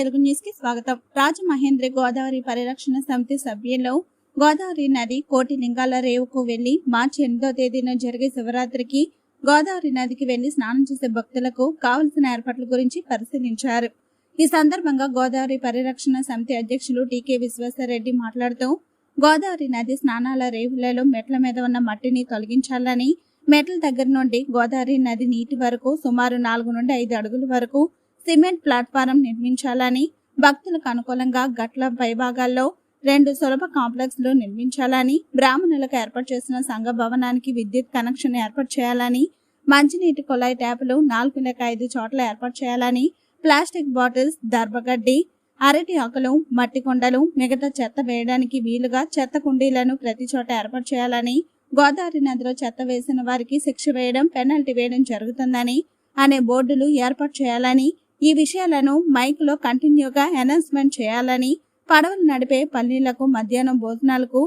Telugu news కి స్వాగతం. రాజమహేంద్రి గోదావరి పరిరక్షణ సమితి సభ్యులు గోదావరి నది కోటి లింగాల రేవుకు వెళ్లి మార్చి 8వ తేదీన జరిగే శివరాత్రికి గోదావరి నదికి వెళ్లి స్నానం చేసే భక్తులకు కావలసిన ఏర్పాట్ల గురించి పరిశీలించారు. ఈ సందర్భంగా గోదావరి పరిరక్షణ సమితి అధ్యక్షులు టీకే విశ్వేశ్వరరెడ్డి మాట్లాడుతూ గోదావరి నది స్నానాల రేవులలో మెట్ల మీద ఉన్న మట్టిని తొలగించాలని, మెట్ల దగ్గర నుండి గోదావరి నది నీటి వరకు సుమారు 4 నుండి 5 అడుగుల వరకు సిమెంట్ ప్లాట్ఫారం నిర్మించాలని, భక్తులకు అనుకూలంగా గట్ల పైభాగాల్లో 2 సులభ కాంప్లెక్స్లు నిర్మించాలని, బ్రాహ్మణులకు ఏర్పాటు చేసిన సంఘ భవనానికి విద్యుత్ కనెక్షన్ ఏర్పాటు చేయాలని, మంచినీటి కుళాయి ట్యాపులు 4 లేక 5 చోట్ల ఏర్పాటు చేయాలని, ప్లాస్టిక్ బాటిల్స్, దర్భగడ్డి, అరటి ఆకులు, మట్టి కుండలు, మిగతా చెత్త వేయడానికి వీలుగా చెత్త కుండీలను ప్రతి చోట ఏర్పాటు చేయాలని, గోదావరి నదిలో చెత్త వేసిన వారికి శిక్ష వేయడం, పెనాల్టీ వేయడం జరుగుతుందని అనే బోర్డులు ఏర్పాటు చేయాలని, ఈ విషయాలను మైక్లో కంటిన్యూగా అనౌన్స్మెంట్ చేయాలని, పడవలు నడిపే పల్లీలకు మధ్యాహ్నం భోజనాలకు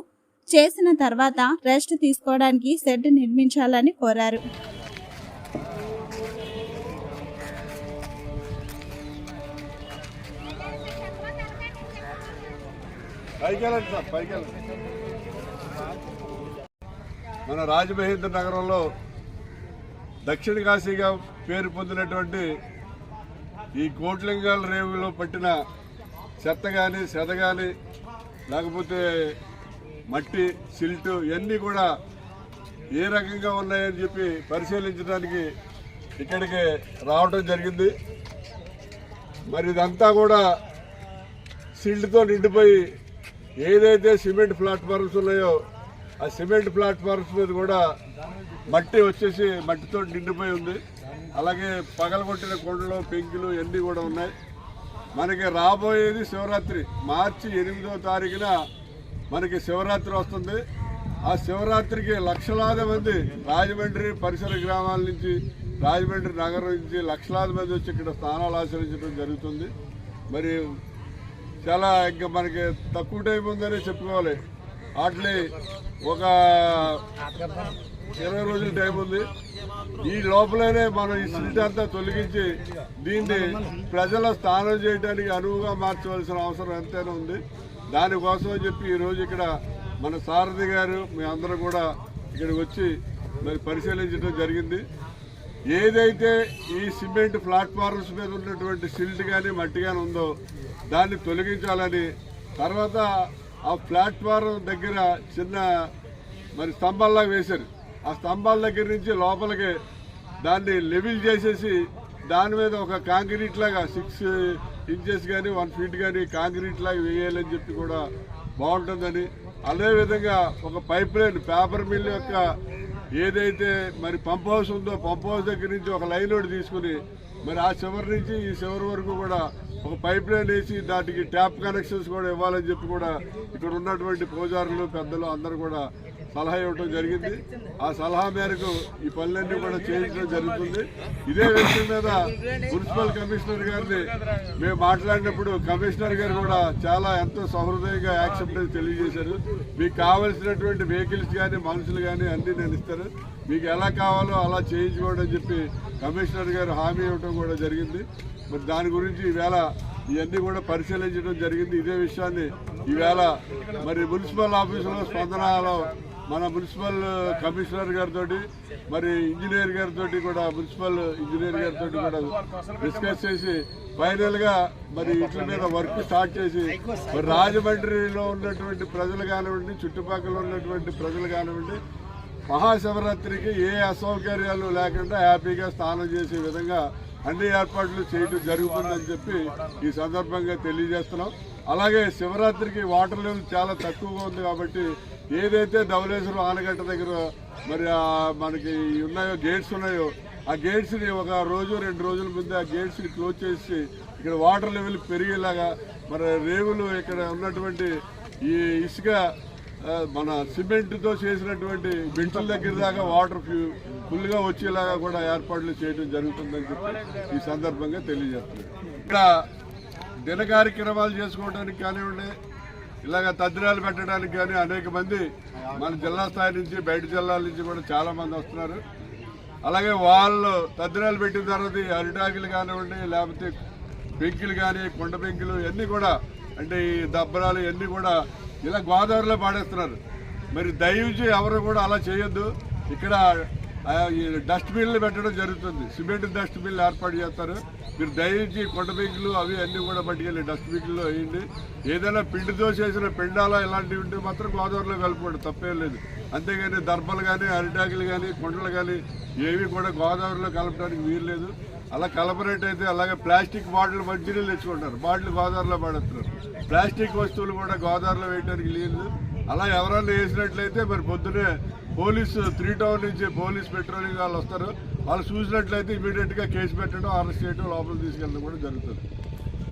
చేసిన తర్వాత రెస్ట్ తీసుకోవడానికి షెడ్ నిర్మించాలని కోరారు. మన రాజమహేంద్ర నగరంలో దక్షిణ కాశీగా పేరు పొందినటువంటి ఈ కోట్లింగాల రేవులో పట్టిన చెత్త కానీ సెద కానీ లేకపోతే మట్టి సిల్టు ఇవన్నీ కూడా ఏ రకంగా ఉన్నాయని చెప్పి పరిశీలించడానికి ఇక్కడికి రావడం జరిగింది. మరి ఇదంతా కూడా సిల్ట్తో నిండిపోయి ఏదైతే సిమెంట్ ప్లాట్ఫామ్స్ ఉన్నాయో ఆ సిమెంట్ ప్లాట్ఫామ్స్ మీద కూడా మట్టి వచ్చేసి మట్టితో నిండిపోయి ఉంది. అలాగే పగలగొట్టిన కొండలు, పెంకులు ఇవన్నీ కూడా ఉన్నాయి. మనకి రాబోయేది శివరాత్రి. మార్చి 8వ తారీఖున మనకి శివరాత్రి వస్తుంది. ఆ శివరాత్రికి లక్షలాది మంది రాజమండ్రి పరిసర గ్రామాల నుంచి, రాజమండ్రి నగరం నుంచి లక్షలాది మంది వచ్చి ఇక్కడ స్నానాలు ఆచరించడం జరుగుతుంది. మరి చాలా ఇంకా మనకి తక్కువ టైం ఉందని చెప్పుకోవాలి. వాటిని ఒక 20 రోజుల టైం ఉంది. ఈ లోపలనే మనం ఈ సిల్ట్ అంతా తొలగించి దీన్ని ప్రజల స్నానం చేయడానికి అనువుగా మార్చవలసిన అవసరం ఎంతైనా ఉంది. దానికోసం అని చెప్పి ఈరోజు ఇక్కడ మన సారథి గారు మీ అందరూ కూడా ఇక్కడికి వచ్చి మరి పరిశీలించడం జరిగింది. ఏదైతే ఈ సిమెంట్ ప్లాట్ఫామ్స్ మీద ఉన్నటువంటి సిల్ట్ కానీ మట్టి కానీ ఉందో దాన్ని తొలగించాలని, తర్వాత ఆ ప్లాట్ఫారం దగ్గర చిన్న మరి స్తంభాల్లాగా వేశారు. ఆ స్తంభాల దగ్గర నుంచి లోపలికి దాన్ని లెవెల్ చేసేసి దాని మీద ఒక కాంక్రీట్ లాగా 6 ఇంచెస్ కానీ 1 ఫీట్ కానీ కాంక్రీట్ లాగా వేయాలని చెప్పి కూడా బాగుంటుందని, అదేవిధంగా ఒక పైప్ లైన్ పేపర్ మిల్ యొక్క ఏదైతే మరి పంప్ హౌస్ ఉందో పంప్ హౌస్ దగ్గర నుంచి ఒక లైన్ ఒకటి తీసుకుని మరి ఆ చివరి నుంచి ఈ చివరి వరకు కూడా ఒక పైప్ లైన్ వేసి దానికి ట్యాప్ కనెక్షన్స్ కూడా ఇవ్వాలని చెప్పి కూడా ఇక్కడ ఉన్నటువంటి పూజారులు, పెద్దలు అందరూ కూడా సలహా ఇవ్వడం జరిగింది. ఆ సలహా మేరకు ఈ పనులన్నీ కూడా చేయించడం జరుగుతుంది. ఇదే విషయం మీద మున్సిపల్ కమిషనర్ గారిని మేము మాట్లాడినప్పుడు కమిషనర్ గారు కూడా చాలా ఎంతో సహృదయంగా యాక్సెప్టెన్స్ తెలియజేశారు. మీకు కావలసినటువంటి వెహికల్స్ కానీ మనుషులు కానీ అన్నీ నేను ఇస్తాను, మీకు ఎలా కావాలో అలా చేయించుకోవడం అని చెప్పి కమిషనర్ గారు హామీ ఇవ్వడం కూడా జరిగింది. మరి దాని గురించి ఈవేళ ఇవన్నీ కూడా పరిశీలించడం జరిగింది. ఇదే విషయాన్ని ఈవేళ మరి మున్సిపల్ ఆఫీసులో స్పందనలో మన మున్సిపల్ కమిషనర్ గారితో మరి ఇంజనీర్ గారితో కూడా మున్సిపల్ ఇంజనీర్ గారితో కూడా డిస్కస్ చేసి ఫైనల్గా మరి వీటి మీద వర్క్ స్టార్ట్ చేసి మరి రాజమండ్రిలో ఉన్నటువంటి ప్రజలు కానివ్వండి, చుట్టుపక్కల ఉన్నటువంటి ప్రజలు కానివ్వండి, మహాశివరాత్రికి ఏ అసౌకర్యాలు లేకుండా హ్యాపీగా స్నానం చేసే విధంగా అన్ని ఏర్పాట్లు చేయడం జరుగుతుందని చెప్పి ఈ సందర్భంగా తెలియజేస్తున్నాం. అలాగే శివరాత్రికి వాటర్ లెవెల్ చాలా తక్కువగా ఉంది కాబట్టి ఏదైతే ధవళేశ్వరం ఆనకట్ట దగ్గర మరి మనకి ఉన్నాయో గేట్స్ ఉన్నాయో ఆ గేట్స్ని ఒక రోజు 2 రోజుల ముందే ఆ గేట్స్ని క్లోజ్ చేసి ఇక్కడ వాటర్ లెవెల్ పెరిగేలాగా మరి రేవులు ఇక్కడ ఉన్నటువంటి ఈ ఇసుక మన సిమెంట్తో చేసినటువంటి బెంచుల దగ్గర దాకా వాటర్ ఫుల్గా వచ్చేలాగా కూడా ఏర్పాట్లు చేయడం జరుగుతుందని చెప్పి ఈ సందర్భంగా తెలియజేస్తున్నాం. ఇక్కడ దిన కార్యక్రమాలు చేసుకోవడానికి కానివ్వండి, ఇలాగ తద్దినాలు పెట్టడానికి కానీ అనేక మంది మన జిల్లా స్థాయి నుంచి బయట జిల్లాల నుంచి కూడా చాలా మంది వస్తున్నారు. అలాగే వాళ్ళు తద్దినాలు పెట్టిన తర్వాత అరిటాకులు కానివ్వండి, లేకపోతే పెంకులు కానీ కొండ పెంకులు ఇవన్నీ కూడా అంటే ఈ దబ్బరాలు ఇవన్నీ కూడా ఇలా గోదావరిలో పాడేస్తున్నారు. మరి దయవుంచి ఎవరు కూడా అలా చేయొద్దు. ఇక్కడ ఈ డస్ట్బిన్లు పెట్టడం జరుగుతుంది, సిమెంట్ డస్ట్బిన్లు ఏర్పాటు చేస్తారు. మీరు దయవుంచి కొండ పెంకులు అవి అన్నీ కూడా పట్టుకెళ్ళి డస్ట్బిన్లో వేయండి. ఏదైనా పిండితో చేసిన పిండాలా ఇలాంటివి ఉంటే మాత్రం గోదావరిలో కలుపుకోండి, తప్పేం లేదు. అంతేగాని దర్భలు కానీ అరిటాకులు కానీ కొండలు కానీ ఏవి కూడా గోదావరిలో కలపడానికి వీలు లేదు. అలా కలపరేట్ అలాగే ప్లాస్టిక్ బాటిల్ మంచినీళ్ళు తెచ్చుకుంటారు, బాటిల్ గోదావరిలో పడేస్తున్నారు. ప్లాస్టిక్ వస్తువులు కూడా గోదావరిలో వేయడానికి లేదు. అలా ఎవరైనా వేసినట్లయితే మరి పొద్దునే పోలీసు 3 టౌన్ నుంచి పోలీస్ పెట్రోలింగ్ వాళ్ళు వస్తారు, వాళ్ళు చూసినట్లయితే ఇమీడియట్గా కేసు పెట్టడం, అరెస్ట్ చేయడం, లోపలికి తీసుకెళ్ళడం కూడా జరుగుతుంది.